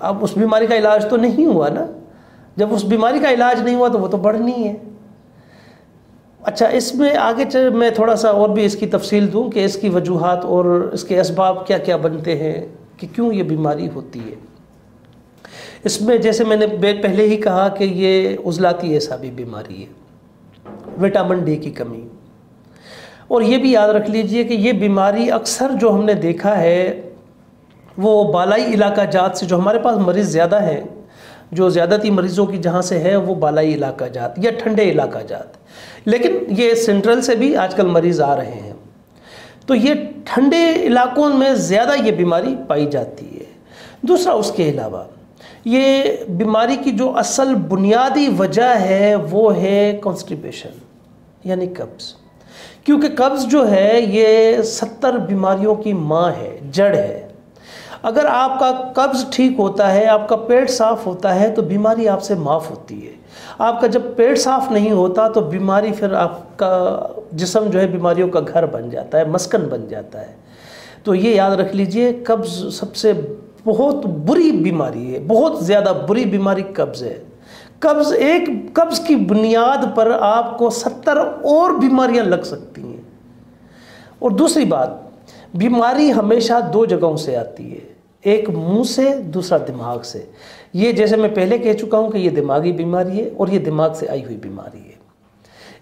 اب اس بیماری کا علاج تو نہیں ہوا نا، جب اس بیماری کا علاج نہیں ہوا تو وہ تو بڑھنی ہے۔ اچھا، اس میں آگے میں تھوڑا سا اور بھی اس کی تفصیل دوں کہ اس کی وجوہات اور اس کے اسباب کیا کیا بنتے ہیں کہ کیوں یہ بیماری ہوتی ہے۔ اس میں جیسے میں نے پہلے ہی کہا کہ یہ عضلاتی اعصابی بیماری ہے، وٹامن ڈی کی کمی، اور یہ بھی یاد رکھ لیجئے کہ یہ بیماری اکثر جو ہم نے دیکھا ہے وہ بالائی علاقہ جات سے، جو ہمارے پاس مریض زیادہ ہیں، جو زیادتی مریضوں کی جہاں سے ہے وہ بالائی علاقہ جات یا ٹھنڈے علاقہ جات، لیکن یہ سینٹرل سے بھی آج کل مریض آ رہے ہیں، تو یہ ٹھنڈے علاقوں میں زیادہ یہ بیماری پائی جاتی ہے۔ دوسرا، اس کے علاوہ یہ بیماری کی جو اصل بنیادی وجہ ہے وہ ہے کانسٹیپیشن، یعنی قبض، کیونکہ قبض جو ہے یہ 70 بیماریوں کی ماں ہے، جڑ ہے۔ اگر آپ کا قبض ٹھیک ہوتا ہے، آپ کا پیٹ صاف ہوتا ہے تو بیماری آپ سے معاف ہوتی ہے۔ آپ کا جب پیٹ صاف نہیں ہوتا تو بیماری، پھر آپ کا جسم جو ہے بیماریوں کا گھر بن جاتا ہے، مسکن بن جاتا ہے۔ تو یہ یاد رکھ لیجئے، قبض سب سے بہت بری بیماری ہے، بہت زیادہ بری بیماری قبض ہے۔ قبض کی بنیاد پر آپ کو 70 اور بیماریاں لگ سکتی ہیں۔ اور دوسری بات، بیماری ہمیشہ 2 جگہوں سے آتی ہے، ایک منہ سے، دوسرا دماغ سے۔ یہ جیسے میں پہلے کہہ چکا ہوں کہ یہ دماغی بیماری ہے اور یہ دماغ سے آئی ہوئی بیماری ہے۔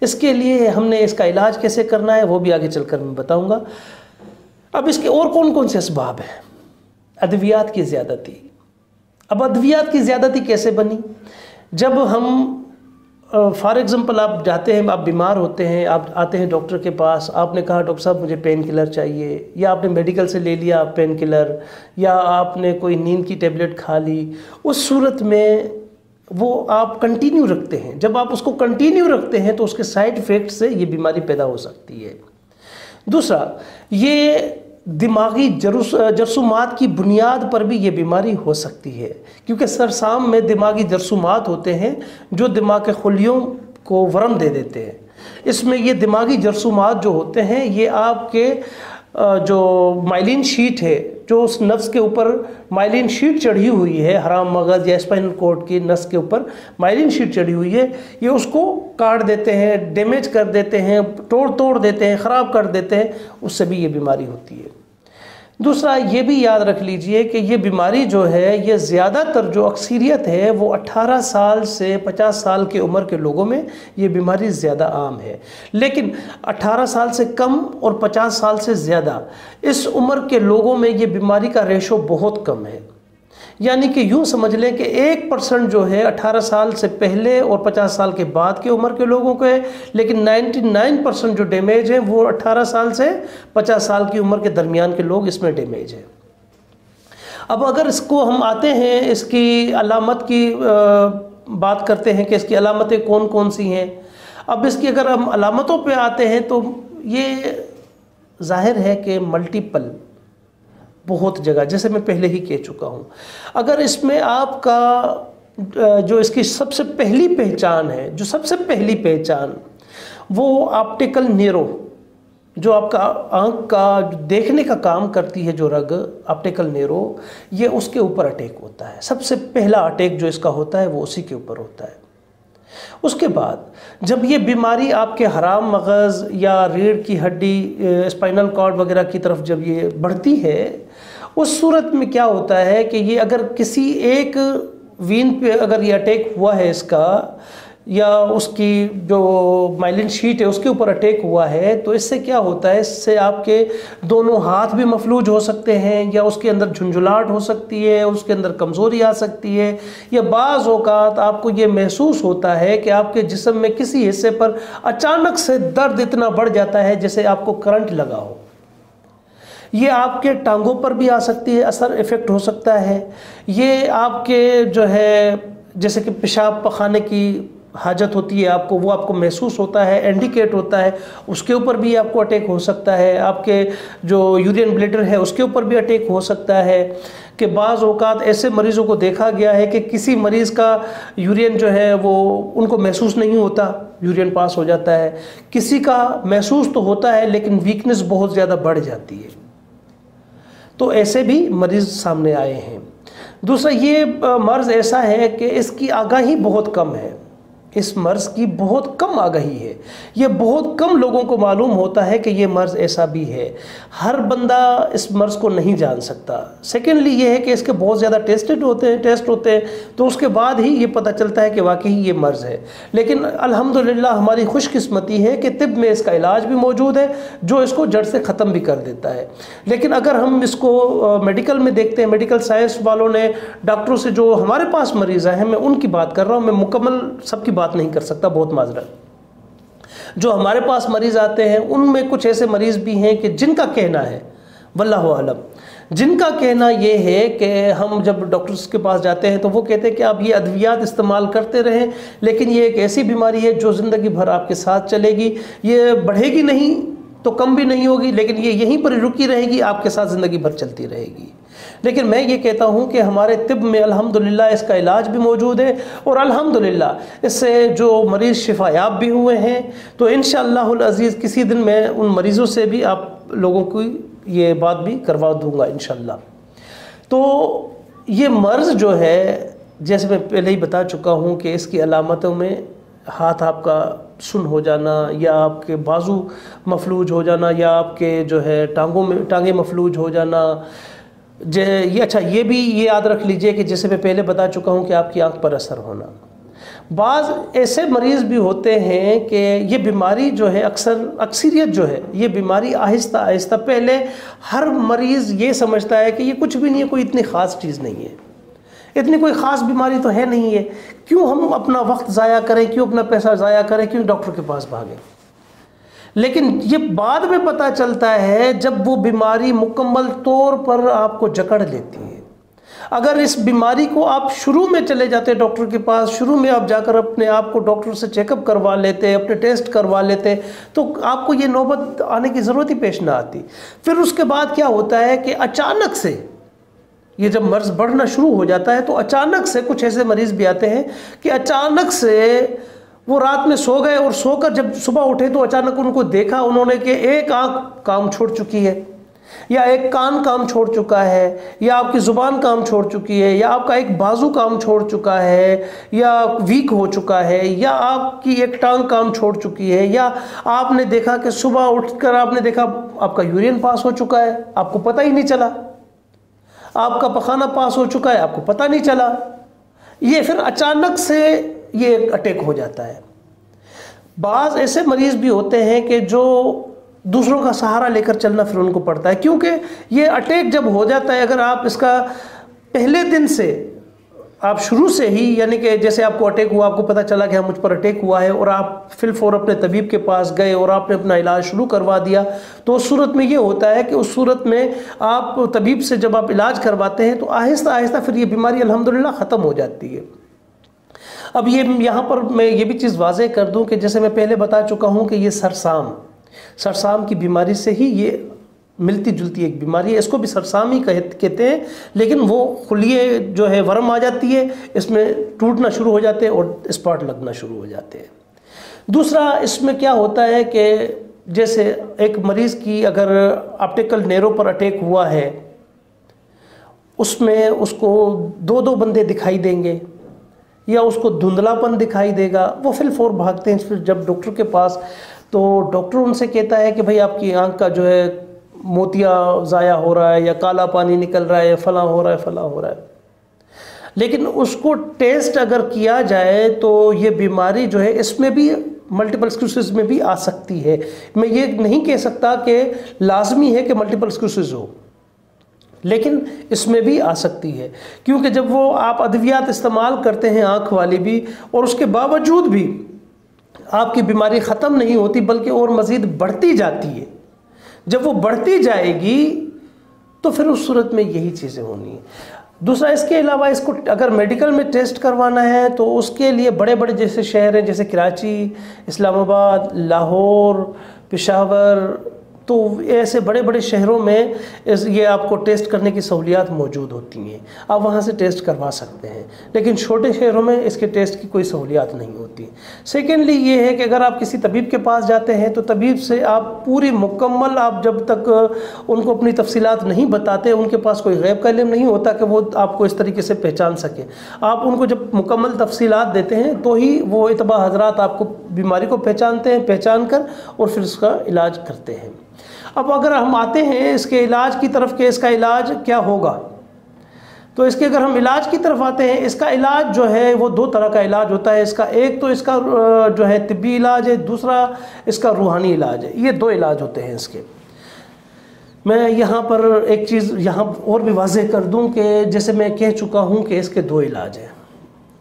اس کے لیے ہم نے اس کا علاج کیسے کرنا ہے وہ بھی آگے چل کر میں بتاؤں گا۔ اب اس کے اور کون کون سے اسباب ہیں؟ ادویات کی زیادتی۔ اب ادویات کی زیادتی کیسے بنی؟ جب ہم فار ایگزامپل آپ جاتے ہیں، آپ بیمار ہوتے ہیں، آپ آتے ہیں ڈاکٹر کے پاس، آپ نے کہا ڈاکٹر صاحب مجھے پین کلر چاہیے، یا آپ نے میڈیکل سے لے لیا پین کلر، یا آپ نے کوئی نیند کی ٹیبلٹ کھا لی، اس صورت میں وہ آپ کنٹینیو رکھتے ہیں۔ جب آپ اس کو کنٹینیو رکھتے ہیں تو اس کے سائیڈ ایفیکٹ سے یہ بیماری پیدا ہو سکتی ہے۔ دوسرا، یہ دماغی جرثومات کی بنیاد پر بھی یہ بیماری ہو سکتی ہے، کیونکہ سرسام میں دماغی جرثومات ہوتے ہیں جو دماغ کے خلیوں کو ورم دے دیتے ہیں۔ اس میں یہ دماغی جرثومات جو ہوتے ہیں یہ آپ کے جو مائلین شیٹ ہے، جو اس نس کے اوپر مائلین شیٹ چڑھی ہوئی ہے، حرام مغز یا اسپائنل کارڈ کی نس کے اوپر مائلین شیٹ چڑھی ہوئی ہے، یہ اس کو کاٹ دیتے ہیں، ڈیمیج کر دیتے ہیں، توڑ دیتے ہیں، خراب کر دیتے ہیں، اس سے بھی یہ بیماری ہوتی ہے۔ دوسرا، یہ بھی یاد رکھ لیجئے کہ یہ بیماری جو ہے یہ زیادہ تر جو اکثریت ہے وہ 18 سال سے 50 سال کی عمر کے لوگوں میں یہ بیماری زیادہ عام ہے، لیکن 18 سال سے کم اور 50 سال سے زیادہ اس عمر کے لوگوں میں یہ بیماری کا ریشو بہت کم ہے۔ یعنی کہ یوں سمجھ لیں کہ 1% جو ہے 18 سال سے پہلے اور 50 سال کے بعد کے عمر کے لوگوں کو ہے، لیکن 99% جو ڈیمیج ہے وہ 18 سال سے 50 سال کی عمر کے درمیان کے لوگ اس میں ڈیمیج ہیں۔ اب اگر اس کو ہم آتے ہیں، اس کی علامت کی بات کرتے ہیں کہ اس کی علامتیں کون کون سی ہیں۔ اب اس کی اگر ہم علامتوں پہ آتے ہیں تو یہ ظاہر ہے کہ ملٹیپل بہت جگہ، جیسے میں پہلے ہی کہہ چکا ہوں۔ اگر اس میں آپ کا جو اس کی سب سے پہلی پہچان ہے، جو سب سے پہلی پہچان وہ آپٹیکل نیرو، جو آپ کا آنکھ کا دیکھنے کا کام کرتی ہے جو رگ آپٹیکل نیرو، یہ اس کے اوپر اٹیک ہوتا ہے۔ سب سے پہلا اٹیک جو اس کا ہوتا ہے وہ اسی کے اوپر ہوتا ہے۔ اس کے بعد جب یہ بیماری آپ کے حرام مغز یا ریڑھ کی ہڈی، اسپائنل کارڈ وغیرہ کی طرف جب یہ بڑھتی ہے، اس صورت میں کیا ہوتا ہے کہ یہ اگر کسی ایک وین پہ اگر یہ اٹیک ہوا ہے اس کا، یا اس کی جو مائلین شیٹ ہے اس کے اوپر اٹیک ہوا ہے، تو اس سے کیا ہوتا ہے، اس سے آپ کے دونوں ہاتھ بھی مفلوج ہو سکتے ہیں، یا اس کے اندر جھنجھلاہٹ ہو سکتی ہے، اس کے اندر کمزوری آ سکتی ہے، یا بعض اوقات آپ کو یہ محسوس ہوتا ہے کہ آپ کے جسم میں کسی حصے پر اچانک سے درد اتنا بڑھ جاتا ہے جیسے آپ کو کرنٹ لگا ہو۔ یہ آپ کے ٹانگوں پر بھی آ سکتی ہے، اثر افیکٹ ہو سکتا ہے۔ یہ آپ کے جو ہے جیسے کہ پیشاب پخانے کی حاجت ہوتی ہے آپ کو، وہ آپ کو محسوس ہوتا ہے، انڈیکیٹ ہوتا ہے، اس کے اوپر بھی آپ کو اٹیک ہو سکتا ہے۔ آپ کے جو یورین بلیڈر ہے اس کے اوپر بھی اٹیک ہو سکتا ہے، کہ بعض اوقات ایسے مریضوں کو دیکھا گیا ہے کہ کسی مریض کا یورین جو ہے وہ ان کو محسوس نہیں ہوتا، یورین پاس ہو جاتا ہے، کسی کا محسوس تو ہوتا ہے لیکن ویکنس بہت زیادہ بڑھ جاتی ہے۔ تو ایسے بھی مریض سامنے آئے ہیں۔ دوسرا یہ مرض ایسا ہے کہ اس کی آگاہی بہت کم ہے، اس مرض کی بہت کم آگاہی ہے، یہ بہت کم لوگوں کو معلوم ہوتا ہے کہ یہ مرض ایسا بھی ہے، ہر بندہ اس مرض کو نہیں جان سکتا۔ سیکنڈلی یہ ہے کہ اس کے بہت زیادہ ٹیسٹ ہوتے ہیں تو اس کے بعد ہی یہ پتہ چلتا ہے کہ واقعی یہ مرض ہے۔ لیکن الحمدللہ ہماری خوش قسمتی ہے کہ طب میں اس کا علاج بھی موجود ہے جو اس کو جڑ سے ختم بھی کر دیتا ہے۔ لیکن اگر ہم اس کو میڈیکل میں دیکھتے ہیں، میڈیکل سائنس والوں نے ڈاکٹروں سے جو ہمارے پاس مریض آئے ہیں، میں ان کی بات کر رہا ہوں، میں مکمل سب کی بات نہیں کر سکتا، بہت معذرت۔ جو ہمارے پاس مریض آتے ہیں ان میں کچھ ایسے مریض بھی ہیں کہ جن کا کہنا ہے، واللہ اعلم، جن کا کہنا یہ ہے کہ ہم جب ڈاکٹرز کے پاس جاتے ہیں تو وہ کہتے ہیں کہ آپ یہ ادویات استعمال کرتے رہیں، لیکن یہ ایک ایسی بیماری ہے جو زندگی بھر آپ کے ساتھ چلے گی، یہ بڑھے گی نہیں تو کم بھی نہیں ہوگی، لیکن یہ یہیں پر رکی رہے گی، آپ کے ساتھ زندگی بھر چلتی رہے گی۔ لیکن میں یہ کہتا ہوں کہ ہمارے طب میں الحمدللہ اس کا علاج بھی موجود ہے، اور الحمدللہ اس سے جو مریض شفا یاب بھی ہوئے ہیں، تو انشاءاللہ العزیز کسی دن میں ان مریضوں سے بھی آپ لوگوں کو یہ بات بھی کروا دوں گا انشاءاللہ۔ تو یہ مرض جو ہے، جیسے میں پہلے ہی بتا چکا ہوں کہ اس کی علامتوں میں ہاتھ آپ کا سن ہو جانا، یا آپ کے بازو مفلوج ہو جانا، یا آپ کے جو ہے ٹانگیں مفلوج ہو جانا، اچھا یہ بھی یہ یاد رکھ لیجئے کہ جیسے میں پہلے بتا چکا ہوں کہ آپ کی آنکھ پر اثر ہونا۔ بعض ایسے مریض بھی ہوتے ہیں کہ یہ بیماری جو ہے اکثریت جو ہے یہ بیماری آہستہ آہستہ، پہلے ہر مریض یہ سمجھتا ہے کہ یہ کچھ بھی نہیں ہے، کوئی اتنی خاص چیز نہیں ہے، اتنی کوئی خاص بیماری تو ہے نہیں ہے، کیوں ہم اپنا وقت ضائع کریں، کیوں اپنا پیسہ ضائع کریں، کیوں ڈاکٹر کے پاس بھاگیں۔ لیکن یہ بعد میں پتہ چلتا ہے جب وہ بیماری مکمل طور پر آپ کو جکڑ لیتی ہے۔ اگر اس بیماری کو آپ شروع میں چلے جاتے ڈاکٹر کے پاس، شروع میں آپ جا کر اپنے آپ کو ڈاکٹر سے چیک اپ کروا لیتے، اپنے ٹیسٹ کروا لیتے، تو آپ کو یہ نوبت آنے کی ضرورت ہی پیش نہ آتی۔ پھر اس کے بعد کیا ہوتا ہے کہ اچانک سے یہ جب مرض بڑھنا شروع ہو جاتا ہے تو اچانک سے کچھ ایسے مریض بھی آتے ہیں کہ اچانک سے وہ رات میں سو گئے، اور سو کر جب صبح اٹھے تو اچانک ان کو دیکھا انہوں نے کہ ایک آنکھ کام چھوڑ چکی ہے، یا ایک کان کام چھوڑ چکا ہے، یا آپ کی زبان کام چھوڑ چکی ہے، یا آپ کا ایک بازو کام چھوڑ چکا ہے، یا ویک ہو چکا ہے، یا آپ کی ایک ٹانگ کام چھوڑ چکی ہے، یا آپ نے دیکھا کہ صبح اٹھ کر آپ نے دیکھا آپ کا یورین پاس ہو چکا ہے، آپ کو پتہ ہی نہیں چلا، آپ کا پخانہ پاس ہو چکا ہے، آپ کو پتہ نہیں چلا۔ یہ پھر اچانک سے یہ اٹیک ہو جاتا ہے۔ بعض ایسے مریض بھی ہوتے ہیں کہ جو دوسروں کا سہارا لے کر چلنا پھر ان کو پڑتا ہے، کیونکہ یہ اٹیک جب ہو جاتا ہے، اگر آپ اس کا پہلے دن سے آپ شروع سے ہی، یعنی کہ جیسے آپ کو اٹیک ہوا، آپ کو پتہ چلا کہ ہاں مجھ پر اٹیک ہوا ہے، اور آپ فی الفور اپنے طبیب کے پاس گئے اور آپ نے اپنا علاج شروع کروا دیا، تو اس صورت میں یہ ہوتا ہے کہ اس صورت میں آپ طبیب سے جب آپ علاج کرواتے ہیں تو آہستہ آہستہ پھر یہ بیماری الحمدللہ ختم ہو جاتی ہے۔ اب یہاں پر میں یہ بھی چیز واضح کر دوں کہ جیسے میں پہلے بتا چکا ہوں کہ یہ سرسام کی بیماری سے ہی یہ ملتی جلتی ایک بیماری ہے، اس کو بھی سرسام ہی کہتے ہیں، لیکن وہ خلیے جو ہے ورم آ جاتی ہے، اس میں ٹوٹنا شروع ہو جاتے ہیں اور اسپاٹ لگنا شروع ہو جاتے ہیں۔ دوسرا اس میں کیا ہوتا ہے کہ جیسے ایک مریض کی اگر آپٹیکل نیرو پر اٹیک ہوا ہے، اس میں اس کو دو بندے دکھائی دیں گے، یا اس کو دھندلا پن دکھائی دے گا، وہ فی الفور بھاگتے ہیں پھر جب ڈاکٹر کے پاس، تو ڈاکٹر ان سے کہتا ہے کہ بھئی آپ کی آنکھ کا جو ہے موتیا ضائع ہو رہا ہے، یا کالا پانی نکل رہا ہے، فلاں ہو رہا ہے، فلاں ہو رہا ہے۔ لیکن اس کو ٹیسٹ اگر کیا جائے تو یہ بیماری جو ہے اس میں بھی ملٹیپل اسکلروسس میں بھی آ سکتی ہے۔ میں یہ نہیں کہہ سکتا کہ لازمی ہے کہ ملٹیپل اسکلروسس ہو، لیکن اس میں بھی آ سکتی ہے، کیونکہ جب وہ آپ ادویات استعمال کرتے ہیں آنکھ والی بھی، اور اس کے باوجود بھی آپ کی بیماری ختم نہیں ہوتی بلکہ اور مزید بڑھتی جاتی ہے، جب وہ بڑھتی جائے گی تو پھر اس صورت میں یہی چیزیں ہونی ہیں۔ دوسرا اس کے علاوہ اس کو اگر میڈیکل میں ٹیسٹ کروانا ہے تو اس کے لیے بڑے بڑے جیسے شہر ہیں، جیسے کراچی، اسلام آباد، لاہور، پشاور، تو ایسے بڑے بڑے شہروں میں یہ آپ کو ٹیسٹ کرنے کی سہولیات موجود ہوتی ہیں، آپ وہاں سے ٹیسٹ کروا سکتے ہیں، لیکن چھوٹے شہروں میں اس کے ٹیسٹ کی کوئی سہولیات نہیں ہوتی۔ سیکنڈلی یہ ہے کہ اگر آپ کسی طبیب کے پاس جاتے ہیں تو طبیب سے آپ پوری مکمل، آپ جب تک ان کو اپنی تفصیلات نہیں بتاتے، ان کے پاس کوئی غیب کا علم نہیں ہوتا کہ وہ آپ کو اس طریقے سے پہچان سکیں۔ آپ ان کو جب مکمل تفصیلات دیتے ہیں تو ہی وہ اتباع حضرات آپ کو بیماری کو پہچانتے ہیں، پہچان کر اور پھر اس کا علاج کرتے ہیں۔ اب اگر ہم آتے ہیں اس کے علاج کی طرف کہ اس کا علاج کیا ہوگا، تو اس کے اگر ہم علاج کی طرف آتے ہیں، اس کا علاج جو ہے وہ دو طرح کا علاج ہوتا ہے۔ اس کا ایک تو اس کا جو ہے طبی علاج ہے، دوسرا اس کا روحانی علاج ہے۔ یہ دو علاج ہوتے ہیں اس کے۔ میں یہاں پر ایک چیز یہاں اور بھی واضح کر دوں کہ جیسے میں کہہ چکا ہوں کہ اس کے دو علاج ہیں،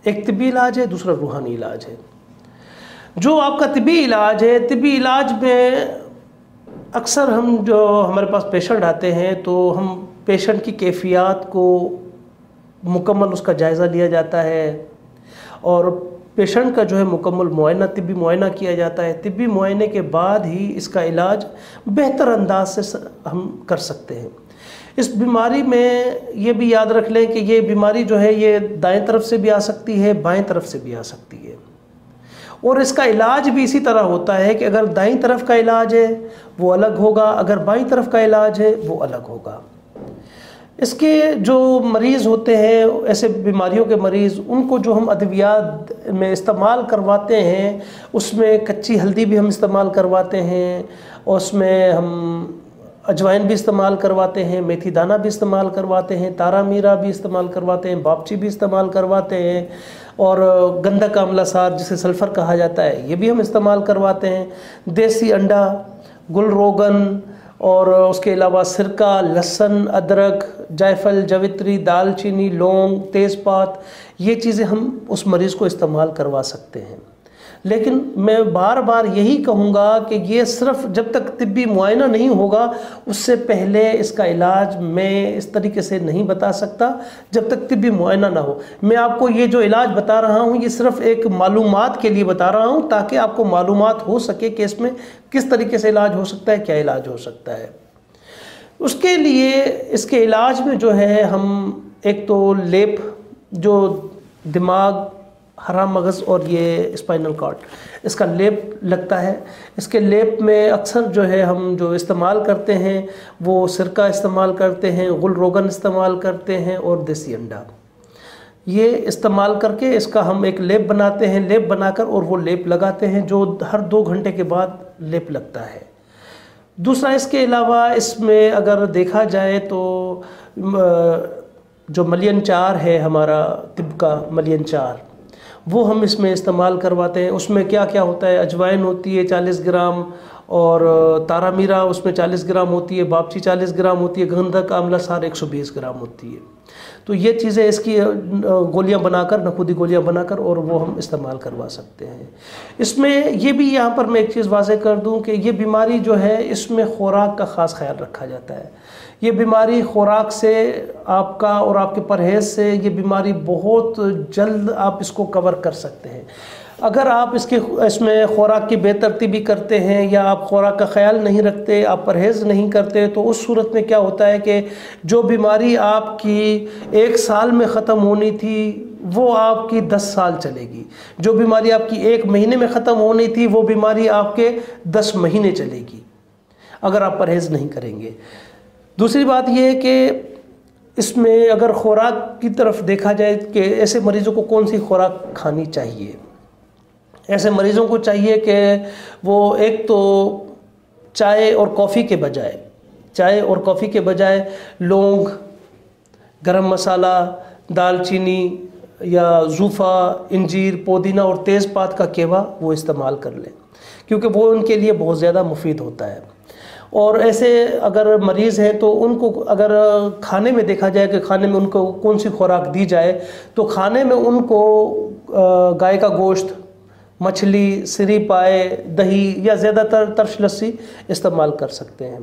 ایک طبی علاج ہے، دوسرا روحانی علاج ہے۔ جو آپ کا طبی علاج ہے، طبی علاج میں اکثر ہم جو ہمارے پاس پیشنٹ آتے ہیں تو ہم پیشنٹ کی کیفیات کو مکمل اس کا جائزہ لیا جاتا ہے اور پیشنٹ کا جو ہے مکمل معائنہ، طبی معائنہ کیا جاتا ہے۔ طبی معائنے کے بعد ہی اس کا علاج بہتر انداز سے ہم کر سکتے ہیں۔ اس بیماری میں یہ بھی یاد رکھ لیں کہ یہ بیماری جو ہے یہ دائیں طرف سے بھی آ سکتی ہے، بائیں طرف سے بھی آ سکتی ہے، اور اس کا علاج بھی اسی طرح ہوتا ہے کہ اگر دائیں طرف کا علاج ہے وہ الگ ہوگا، اگر بائیں طرف کا علاج ہے وہ الگ ہوگا۔ اس کے جو مریض ہوتے ہیں، ایسے بیماریوں کے مریض، ان کو جو ہم ادویات میں استعمال کرواتے ہیں اس میں کچی ہلدی بھی ہم استعمال کرواتے ہیں، اور اس میں ہم اجوائن بھی استعمال کرواتے ہیں، میتھی دانہ بھی استعمال کرواتے ہیں، تارا میرا بھی استعمال کرواتے ہیں، باپچی بھی استعمال کرواتے ہیں، اور گندھک آملہ سار جسے سلفر کہا جاتا ہے یہ بھی ہم استعمال کرواتے ہیں۔ دیسی انڈا، گل روغن، اور اس کے علاوہ سرکہ، لہسن، ادرک، جائفل، جوتری، دال چینی، لونگ، تیز پات، یہ چیزیں ہم اس مریض کو استعمال کروا سکتے ہیں۔ لیکن میں بار بار یہی کہوں گا کہ یہ صرف جب تک طبی معائنہ نہیں ہوگا اس سے پہلے اس کا علاج میں اس طریقے سے نہیں بتا سکتا جب تک طبی معائنہ نہ ہو۔ میں آپ کو یہ جو علاج بتا رہا ہوں یہ صرف ایک معلومات کے لیے بتا رہا ہوں تاکہ آپ کو معلومات ہو سکے کہ اس میں کس طریقے سے علاج ہو سکتا ہے، کیا علاج ہو سکتا ہے۔ اس کے لیے اس کے علاج میں جو ہے ہم ایک تو لیپ، جو دماغ، ہرا مغز اور یہ اسپائنل کارڈ، اس کا لیپ لگتا ہے۔ اس کے لیپ میں اکثر جو ہے ہم جو استعمال کرتے ہیں وہ سرکہ استعمال کرتے ہیں، گل روغن استعمال کرتے ہیں اور دیسی انڈا۔ یہ استعمال کر کے اس کا ہم ایک لیپ بناتے ہیں، لیپ بنا کر اور وہ لیپ لگاتے ہیں جو ہر 2 گھنٹے کے بعد لیپ لگتا ہے۔ دوسرا اس کے علاوہ اس میں اگر دیکھا جائے تو جو ملین چار ہے ہمارا طب کا ملین چار، وہ ہم اس میں استعمال کرواتے ہیں۔ اس میں کیا کیا ہوتا ہے، اجوائن ہوتی ہے 40 گرام، اور تارا میرا اس میں 40 گرام ہوتی ہے، باپچی 40 گرام ہوتی ہے، گندھک آملہ سار 120 گرام ہوتی ہے۔ تو یہ چیزیں اس کی گولیاں بنا کر، نقودی گولیاں بنا کر، اور وہ ہم استعمال کروا سکتے ہیں۔ اس میں یہ بھی یہاں پر میں ایک چیز واضح کر دوں کہ یہ بیماری جو ہے اس میں خوراک کا خاص خیال رکھا جاتا ہے۔ یہ بیماری خوراک سے آپ کا اور آپ کے پرہیز سے یہ بیماری بہت جلد آپ اس کو کور کر سکتے ہیں۔ اگر آپ اس میں خوراک کی بے ترتیبی کرتے ہیں یا آپ خوراک کا خیال نہیں رکھتے، آپ پرہیز نہیں کرتے، تو اس صورت میں کیا ہوتا ہے کہ جو بیماری آپ کی 1 سال میں ختم ہونی تھی وہ آپ کی 10 سال چلے گی، جو بیماری آپ کی 1 مہینے میں ختم ہونی تھی وہ بیماری آپ کے 10 مہینے چلے گی اگر آپ پرہیز نہیں کریں گے۔ دوسری بات یہ ہے کہ اس میں اگر خوراک کی طرف دیکھا جائے کہ ایسے مریضوں کو کون سی خوراک کھانی چاہیے، ایسے مریضوں کو چاہیے کہ وہ ایک تو چائے اور کافی کے بجائے لونگ، گرم مسالہ، دال چینی یا زوفا، انجیر، پودینہ اور تیز پات کا کیوا وہ استعمال کر لیں، کیونکہ وہ ان کے لیے بہت زیادہ مفید ہوتا ہے۔ اور ایسے اگر مریض ہیں تو ان کو اگر کھانے میں دیکھا جائے کہ کھانے میں ان کو کون سی خوراک دی جائے، تو کھانے میں ان کو گائے کا گوشت، مچھلی، سری پائے، دہی یا زیادہ تر ترش لسی استعمال کر سکتے ہیں۔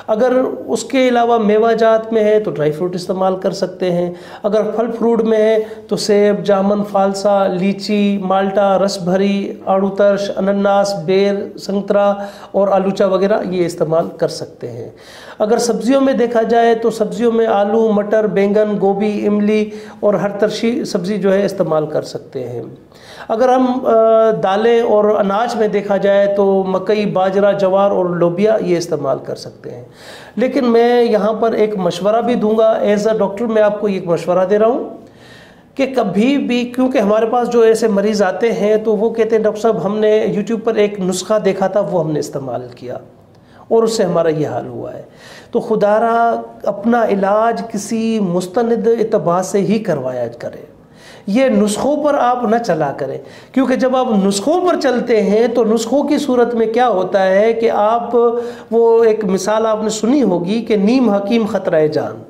اگر اس کے علاوہ میوہ جات میں ہے تو ڈرائی فروٹ استعمال کر سکتے ہیں. اگر پھل فروٹ میں ہے تو سیب، جامن، فالسا، لیچی، مالٹا، رس بھری، آڑو ترش، انناس، بیر، سنترا اور آلوچا وغیرہ یہ استعمال کر سکتے ہیں. اگر سبزیوں میں دیکھا جائے تو سبزیوں میں آلو، مٹر، بینگن، گوبھی، املی اور ہر ترشی سبزی جو ہے استعمال کر سکتے ہیں. اگر ہم دالیں اور اناج میں دیکھا جائے تو مکئی، باجرہ، جوار اور لوبیا یہ استعمال کر سکتے ہیں. لیکن میں یہاں پر ایک مشورہ بھی دوں گا، ایز اے ڈاکٹر میں آپ کو ایک مشورہ دے رہا ہوں کہ کبھی بھی، کیونکہ ہمارے پاس جو ایسے مریض آتے ہیں تو وہ کہتے ہیں ڈاکٹر صاحب ہم نے یوٹیوب پر ایک نسخہ دیکھا تھا، وہ ہم نے استعمال کیا اور اس سے ہمارا یہ حال ہوا ہے. تو خدا را اپنا علاج کسی مستند اتباع سے ہی کروایا کرے. یہ نسخوں پر آپ نہ چلا کریں، کیونکہ جب آپ نسخوں پر چلتے ہیں تو نسخوں کی صورت میں کیا ہوتا ہے کہ آپ، وہ ایک مثال آپ نے سنی ہوگی کہ نیم حکیم خطرہ جان.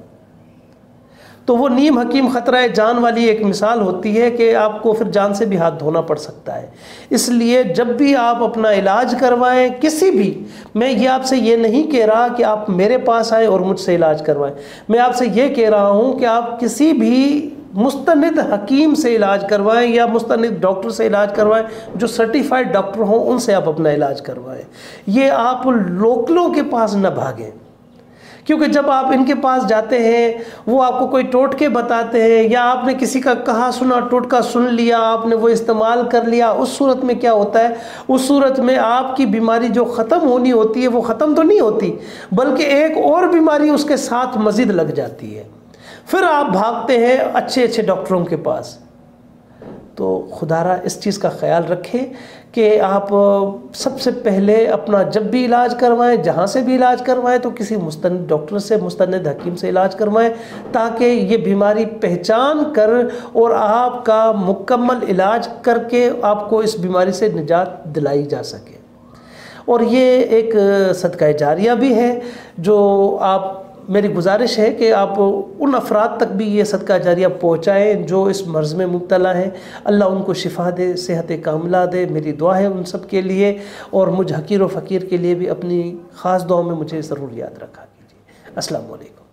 تو وہ نیم حکیم خطرہ جان والی ایک مثال ہوتی ہے کہ آپ کو پھر جان سے بھی ہاتھ دھونا پڑ سکتا ہے. اس لیے جب بھی آپ اپنا علاج کروائیں کسی بھی، میں یہ آپ سے یہ نہیں کہہ رہا کہ آپ میرے پاس آئیں اور مجھ سے علاج کروائیں، میں آپ سے یہ کہہ رہا ہوں کہ آپ کسی بھی مستند حکیم سے علاج کروائیں یا مستند ڈاکٹر سے علاج کروائیں جو سرٹیفائڈ ڈاکٹر ہوں، ان سے آپ اپنا علاج کروائیں. یہ آپ لوکلوں کے پاس نہ بھاگیں، کیونکہ جب آپ ان کے پاس جاتے ہیں وہ آپ کو کوئی ٹوٹکے بتاتے ہیں یا آپ نے کسی کا کہا سنا ٹوٹکا سن لیا، آپ نے وہ استعمال کر لیا. اس صورت میں کیا ہوتا ہے، اس صورت میں آپ کی بیماری جو ختم ہونی ہوتی ہے وہ ختم تو نہیں ہوتی، بلکہ ایک اور بیماری اس کے ساتھ مزید لگ جاتی ہے. پھر آپ بھاگتے ہیں اچھے اچھے ڈاکٹروں کے پاس. تو خدا را اس چیز کا خیال رکھیں کہ آپ سب سے پہلے اپنا جب بھی علاج کروائیں، جہاں سے بھی علاج کروائیں، تو کسی مستند ڈاکٹر سے، مستند حکیم سے علاج کروائیں، تاکہ یہ بیماری پہچان کر اور آپ کا مکمل علاج کر کے آپ کو اس بیماری سے نجات دلائی جا سکے. اور یہ ایک صدقہ جاریہ بھی ہے جو آپ، میری گزارش ہے کہ آپ ان افراد تک بھی یہ صدقہ جاریہ پہنچائیں جو اس مرض میں مبتلا ہیں. اللہ ان کو شفا دے، صحت کاملہ دے. میری دعا ہے ان سب کے لیے، اور مجھ حقیر و فقیر کے لیے بھی اپنی خاص دعاؤں میں مجھے ضرور یاد رکھا کیجیے. السلام علیکم.